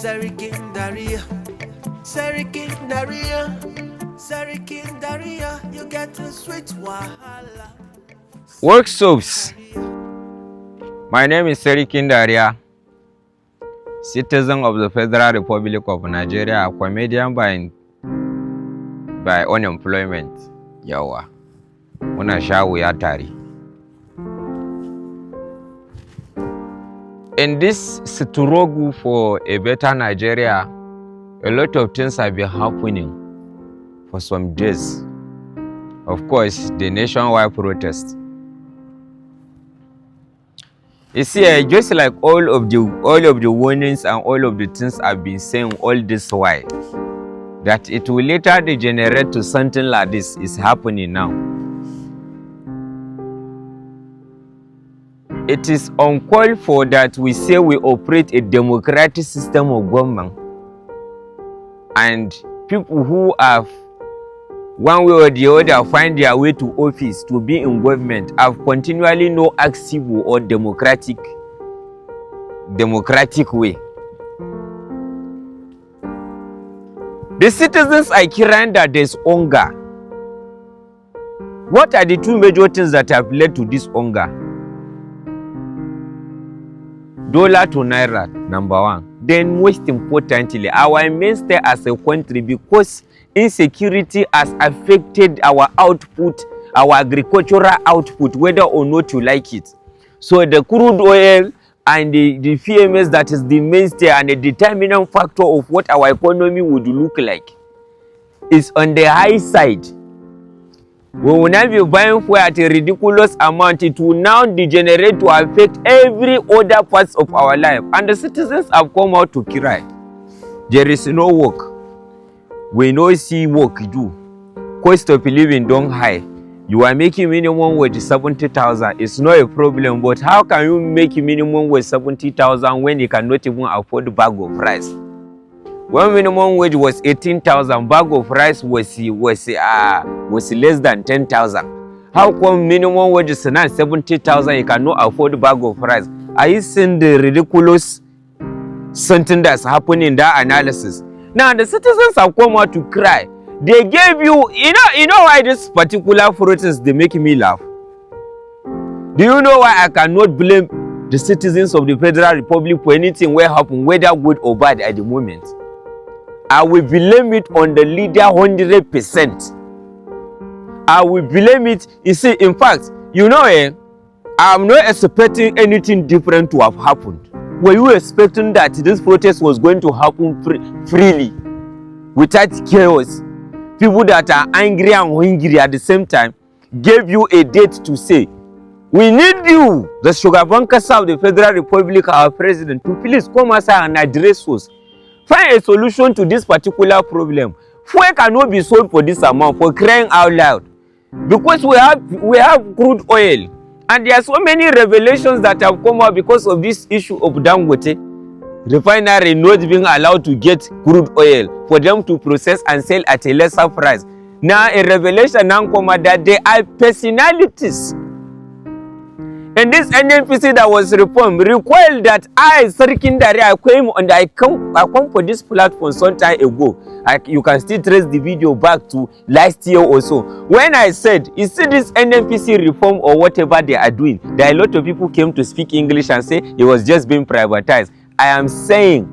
Serikindaria, Serikindaria, Serikindaria, you get to switch wahala. Work soaps. My name is Serikindaria, citizen of the Federal Republic of Nigeria, a comedian by unemployment. Yawa. Muna sha wuya tare. In this struggle for a better Nigeria, a lot of things have been happening for some days. Of course, the nationwide protest. You see, just like all of the warnings and all of the things I've been saying all this while, that it will later degenerate to something like this is happening now. It is uncalled for that we say we operate a democratic system of government, and people who have one way or the other find their way to office to be in government have continually no active or democratic way. The citizens are crying that there's hunger. What are the two major things that have led to this hunger? Dollar to naira, number one. Then most importantly, our mainstay as a country, because insecurity has affected our output, our agricultural output, whether or not you like it. So the crude oil and the PMS, that is the mainstay and the determinant factor of what our economy would look like, is on the high side. We will now be buying fuel at a ridiculous amount. It will now degenerate to affect every other parts of our life. And the citizens have come out to cry. There is no work. We no see work do. Cost of living don't high. You are making minimum wage 70,000. It's not a problem. But how can you make minimum wage 70,000 when you cannot even afford a bag of rice? When minimum wage was 18,000, bag of rice was less than 10,000. How come minimum wage is now 70,000? You cannot afford a bag of rice? Are you seeing the ridiculous something that's happening in that analysis? Now the citizens have come out to cry. They gave you know why this particular protest they make me laugh? Do you know why I cannot blame the citizens of the Federal Republic for anything will happen, whether good or bad at the moment? I will blame it on the leader 100%. I will blame it. You see, in fact, I'm not expecting anything different to have happened. Were you expecting that this protest was going to happen freely, without chaos? People that are angry and hungry at the same time gave you a date to say, we need you, the sugar bankers of the Federal Republic, our president, to please come aside and address us. Find a solution to this particular problem. Fuel cannot be sold for this amount, for crying out loud. Because we have crude oil. And there are so many revelations that have come out because of this issue of Dangote Refinery not being allowed to get crude oil for them to process and sell at a lesser price. Now a revelation now come out that there are personalities in this NNPC that was reformed required that I, Serikindaria, I come for this platform some time ago. You can still trace the video back to last year or so. When I said, you see this NNPC reform or whatever they are doing, there are a lot of people came to speak English and say it was just being privatized. I am saying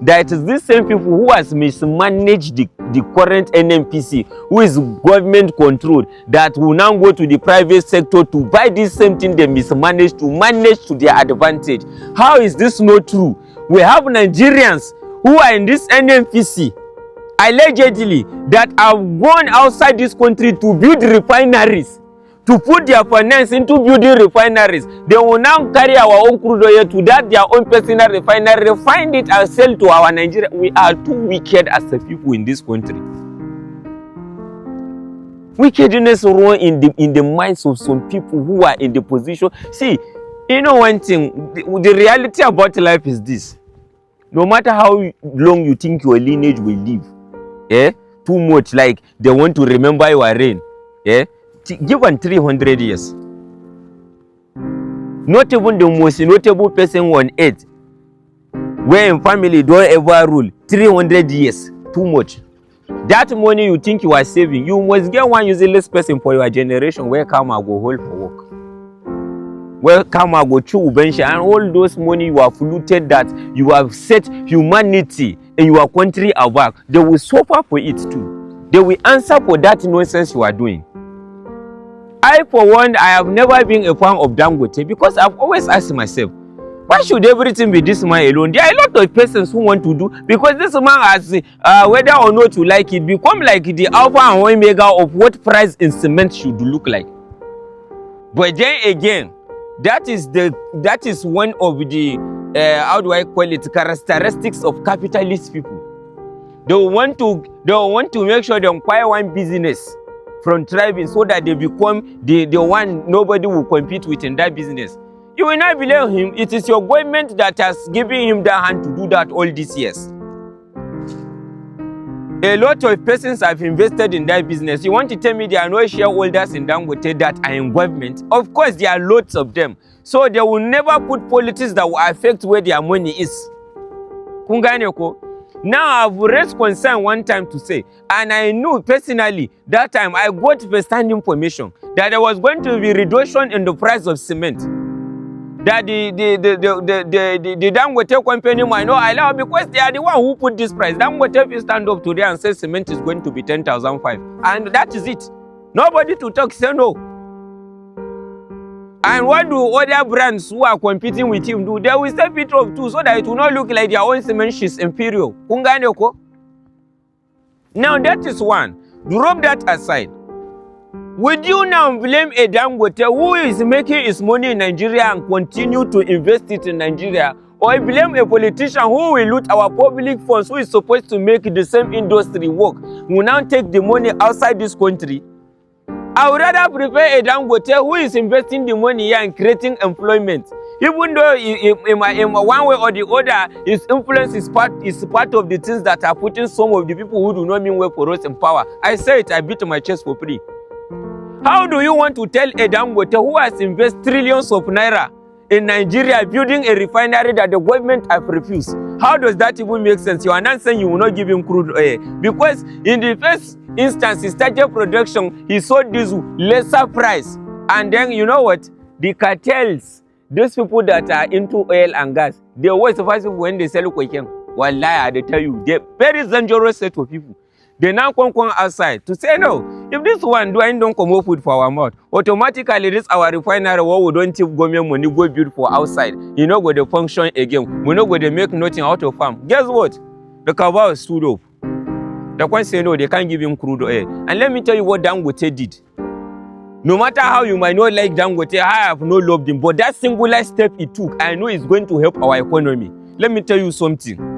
that it is these same people who has mismanaged the current NNPC, who is government controlled, that will now go to the private sector to buy this same thing they mismanaged to manage to their advantage. How is this not true? We have Nigerians who are in this NNPC, allegedly, that have gone outside this country to build refineries, to put their finance into building refineries. They will now carry our own crude oil to that their own personal refinery, refine it and sell to our Nigeria. We are too wicked as a people in this country. Wickedness runs in the minds of some people who are in the position. See, you know one thing, the reality about life is this. No matter how long you think your lineage will live, too much, like they want to remember your reign, given 300 years. Not even the most notable person on earth where in family don't ever rule 300 years, too much. That money you think you are saving, you must get one useless person for your generation where karma go hold for work. Where karma go chew bench, and all those money you have looted that you have set humanity in your country aback, they will suffer for it too. They will answer for that nonsense you are doing. I, for one, I have never been a fan of Dangote because I've always asked myself, why should everything be this man alone? There are a lot of persons who want to do, because this man has, whether or not you like it, become like the alpha and omega of what price in cement should look like. But then again, that is one of the, how do I call it, characteristics of capitalist people. They want to make sure they acquire one business from tribing so that they become the one nobody will compete with in that business. You will not believe him. It is your government that has given him that hand to do that all these years. A lot of persons have invested in that business. You want to tell me there are no shareholders in Dangote that are in government? Of course, there are lots of them. So they will never put politics that will affect where their money is. Now I've raised concern one time to say, and I knew personally that time I got first-hand information that there was going to be reduction in the price of cement. That the Dangote company might not allow, because they are the one who put this price. Dangote will stand up today and say cement is going to be 10,500, and that is it. Nobody to talk say no. And what do other brands who are competing with him do? They will step it up too, so that it will not look like their own cement is inferior. Now that is one. Drop that aside. Would you now blame a Dangote who is making his money in Nigeria and continue to invest it in Nigeria? Or blame a politician who will loot our public funds, who is supposed to make the same industry work, will now take the money outside this country? I would rather prefer a Dangote who is investing the money here and creating employment. Even though in one way or the other, his influence is part of the things that are putting some of the people who do not mean well for us in power. I say it, I beat my chest for free. How do you want to tell a Dangote who has invested trillions of naira in Nigeria building a refinery that the government have refused? How does that even make sense? You are not saying you will not give him crude oil. Because in the first instance, he started production, he sold this lesser price. And then, you know what? The cartels, those people that are into oil and gas, they always surprise people when they sell cocaine. Wallahi, they tell you, they're very dangerous set of people. They now come outside to say, no, if this one don't come up with for our mouth, automatically this our refinery, what we don't take government money, go build for outside. You know, go to function again. We know go to make nothing out of farm. Guess what? The cabal stood up. The one say no, they can't give him crude oil. And let me tell you what Dangote did. No matter how you might not like Dangote, I have no loved him, but that singular step he took, I know it's going to help our economy. Let me tell you something.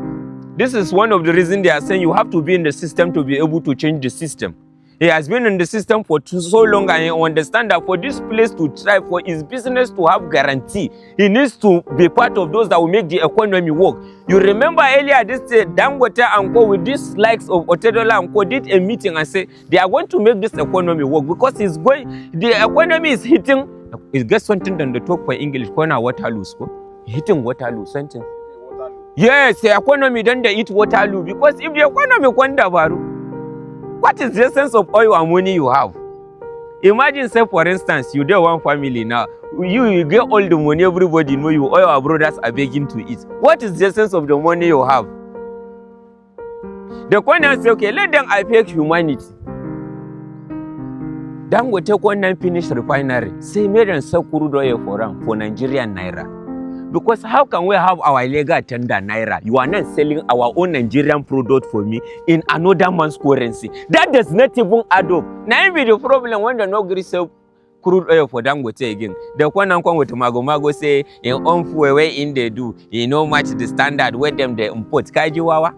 This is one of the reasons they are saying you have to be in the system to be able to change the system. He has been in the system for so long, and he understands that for this place to thrive, for his business to have guarantee, he needs to be part of those that will make the economy work. You remember earlier this Dangote and Co with these likes of Otedola and Co did a meeting and said they are going to make this economy work because the economy is hitting, it gets something than the talk for English, Waterloo, hitting Waterloo, something. Yes, the economy then they eat Waterloo, because if the economy what is the essence of oil and money you have? Imagine, say for instance, you do one family now, you get all the money, everybody know you, all your brothers are begging to eat. What is the essence of the money you have? The Kwanzaa say, okay, let them affect humanity. Then we take one finished refinery, say made and sell crude oil for Nigerian naira. Because how can we have our legal tender naira? You are not selling our own Nigerian product for me in another man's currency. That does not even add up. Now, be the problem when they not agree sell crude oil for Dangote again. The one and with Mago say in unfair way in they do, you know match the standard where them they import. Kajiwawa.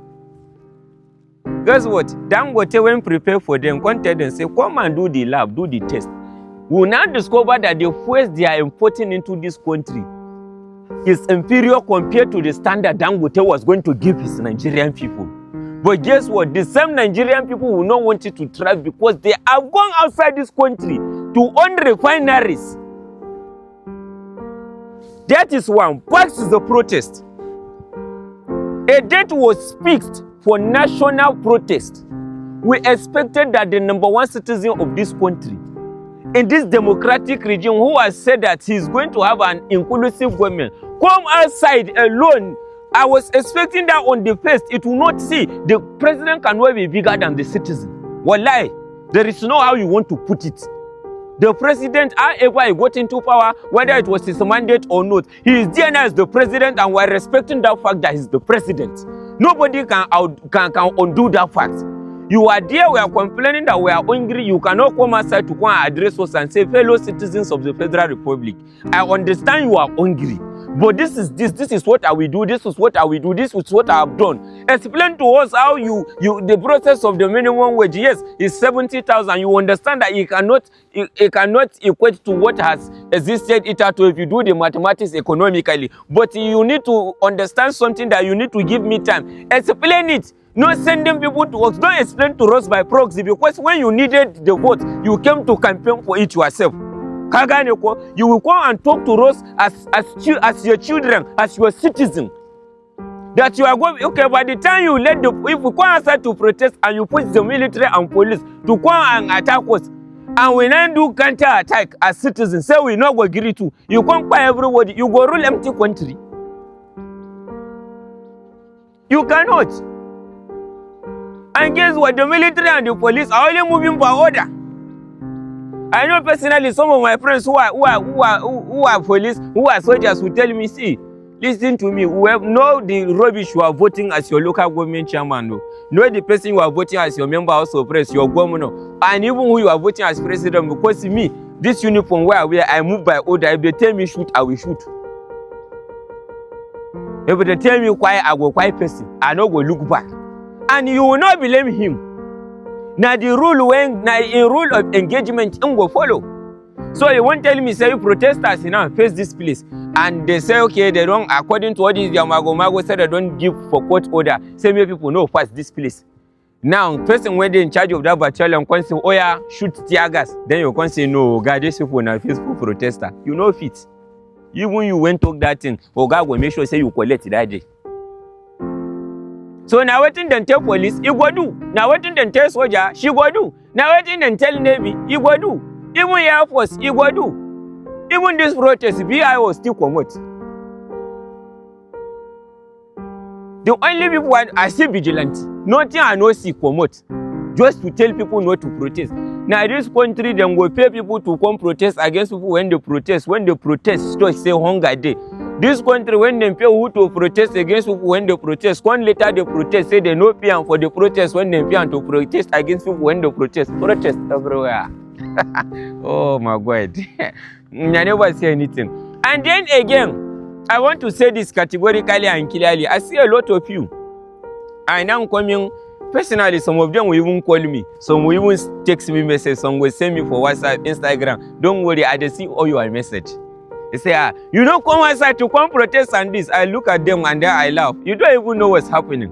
Guess what? Dangote when prepare for them, come tell them say come and do the lab, do the test. We will now discover that the fuels they are importing into this country is inferior compared to the standard Dangote was going to give his Nigerian people. But guess what? The same Nigerian people will not want it to thrive because they have gone outside this country to own refineries. That is one. What is the protest? A date was fixed for national protest. We expected that the number one citizen of this country, in this democratic regime, who has said that he's going to have an inclusive government, come outside alone. I was expecting that on the first, it will not see the president cannot be bigger than the citizen. Wallahi, there is no how you want to put it. The president, however he got into power, whether it was his mandate or not, he is there now as the president, and we're respecting that fact that he's the president. Nobody can undo that fact. You are there, we are complaining that we are hungry. You cannot come outside to come and address us and say, fellow citizens of the Federal Republic, I understand you are hungry, but this is what I will do, this is what I will do, this is what I have done. Explain to us how the process of the minimum wage, yes, is 70,000. You understand that it cannot equate to what has existed hitherto if you do the mathematics economically. But you need to understand something, that you need to give me time. Explain it. Not sending people to us. Don't explain to us by proxy, because when you needed the vote, you came to campaign for it yourself. You will come and talk to us as your children, as your citizen. That you are going, okay, by the time you let if we come outside to protest and you push the military and police to come and attack us, and we then do counter attack as citizens, say we not go agree to, you come by everybody, you go rule empty country. You cannot. And guess what? The military and the police are only moving by order. I know personally some of my friends who are police, who are soldiers, will tell me, see, listen to me, we have know the rubbish you are voting as your local government chairman. Know the person you are voting as your member house of press, your governor, and even who you are voting as president. Because me, this uniform where I wear, I move by order. If they tell me shoot, I will shoot. If they tell me quiet, I go quiet person. I no go look back. And you will not blame him. Now the rule in rule of engagement go follow. So you won't tell me, say protesters face this place, and they say okay, they don't, according to what is your mago said, they don't give for court order. Say many people know pass this place. Now person when they in charge of that battalion can say, oh yeah, shoot tear gas. Then you can say no, God, this people na faithful protester. You know fit. Even you went talk that thing, oh God will make sure say you collect that day. So now what then tell police, you go do. Now what then tell soldier, she go do. Now what then tell Navy, you go do. Even Air Force, you go do. Even this protest, VIO still commit. The only people are still vigilant. Nothing I know see commit. Just to tell people not to protest. Now this country, then will pay people to come protest against people when they protest. When they protest, start say hunger day. This country, when they pay who to protest against people when they protest, one later they protest, say they no pay for the protest when they pay to protest against people when they protest. Protest everywhere. Oh my God. I never say anything. And then again, I want to say this categorically and clearly. I see a lot of you. I now coming, personally, some of them will even call me. Some will even text me message. Some will send me for WhatsApp, Instagram. Don't worry, I just see all your message. They say, you don't come outside to come protest and this. I look at them and then I laugh. You don't even know what's happening.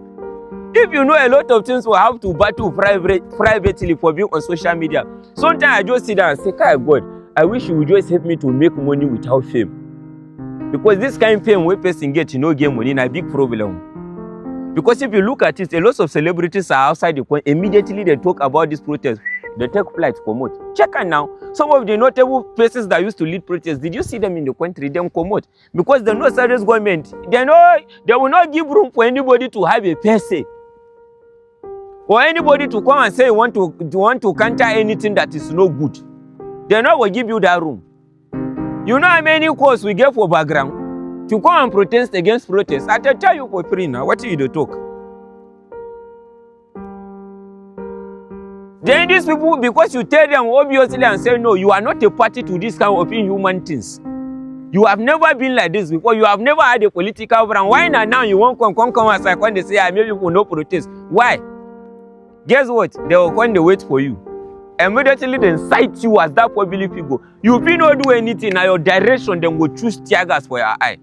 If you know a lot of things, we have to battle privately for being on social media. Sometimes I just sit down and say, God, I wish you would just help me to make money without fame. Because this kind of fame where person get, get money is a big problem. Because if you look at it, a lot of celebrities are outside the coin. Immediately they talk about this protest. They take flights, promote. Check out now. Some of the notable places that used to lead protests, did you see them in the country? They promote. Because they know serious government. They know they will not give room for anybody to have a per se. Or anybody to come and say you want to counter anything that is no good. They not will give you that room. You know how many calls we get for background to come and protest against protests? I tell you for free now. What do you talk? Then these people, because you tell them obviously and say, no, you are not a party to this kind of inhuman things. You have never been like this before. You have never had a political brand. Why now you won't come outside when they say, maybe people no protest? Why? Guess what? They will come to wait for you. Immediately they cite you as that public figure. You will not do anything in your direction, then will choose tear gas for your eye.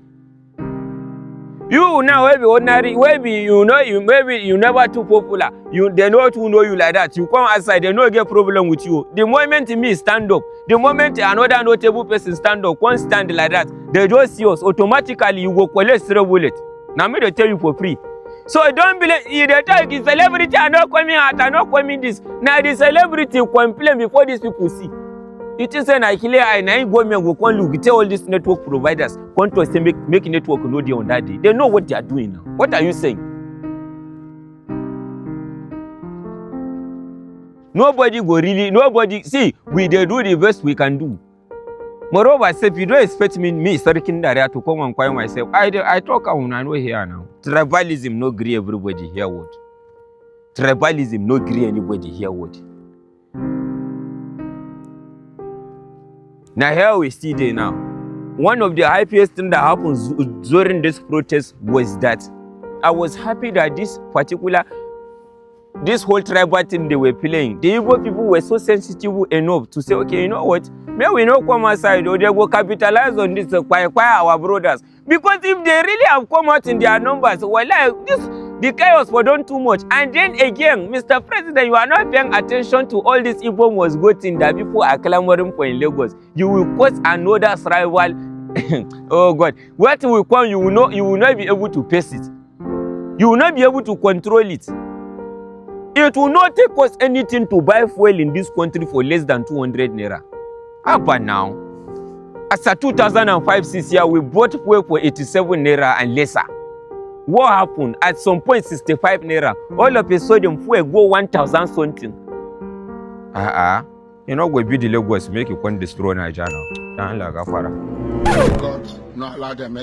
You now maybe ordinary, maybe you never too popular. They know to know you like that. You come outside, they no get problem with you. The moment me stand up, the moment another notable person stand up, one stand like that, they just see us automatically. You go collect 0 bullet. Now me they tell you for free. So don't believe the talk is celebrity are not coming out, are not coming this. Now the celebrity complain before these people see. It is an Achille and I go and look tell all these network providers want to say make network no day on that day. They know what they are doing now. What are you saying? Nobody go really, nobody see, we they do the best we can do. Moreover, if you don't expect me Sarikin Daria to come and quiet myself, I talk on I know here now. Tribalism no agree everybody hear what. Tribalism no agree anybody hear what. Now here we see there now. One of the happiest things that happened during this protest was that I was happy that this whole tribal thing they were playing, the Igbo people were so sensitive enough to say, okay, you know what? May we not come outside or they will capitalize on this quiet our brothers. Because if they really have come out in their numbers, well, like the chaos was done too much. And then again, Mr. President, you are not paying attention to all this Igbo must go thing that people are clamoring for in Lagos. You will cause another rival. Oh God. What will come, you will not be able to pace it. You will not be able to control it. It will not take us anything to buy fuel in this country for less than 200 naira. But now, as a 2005 CCR, we bought fuel for 87 naira and lesser. What happened? At some point, 65 naira. All of a sudden, fuel go 1,000 something. You know, we build the Lagos, make you can destroy Nigeria now. God, not allow them.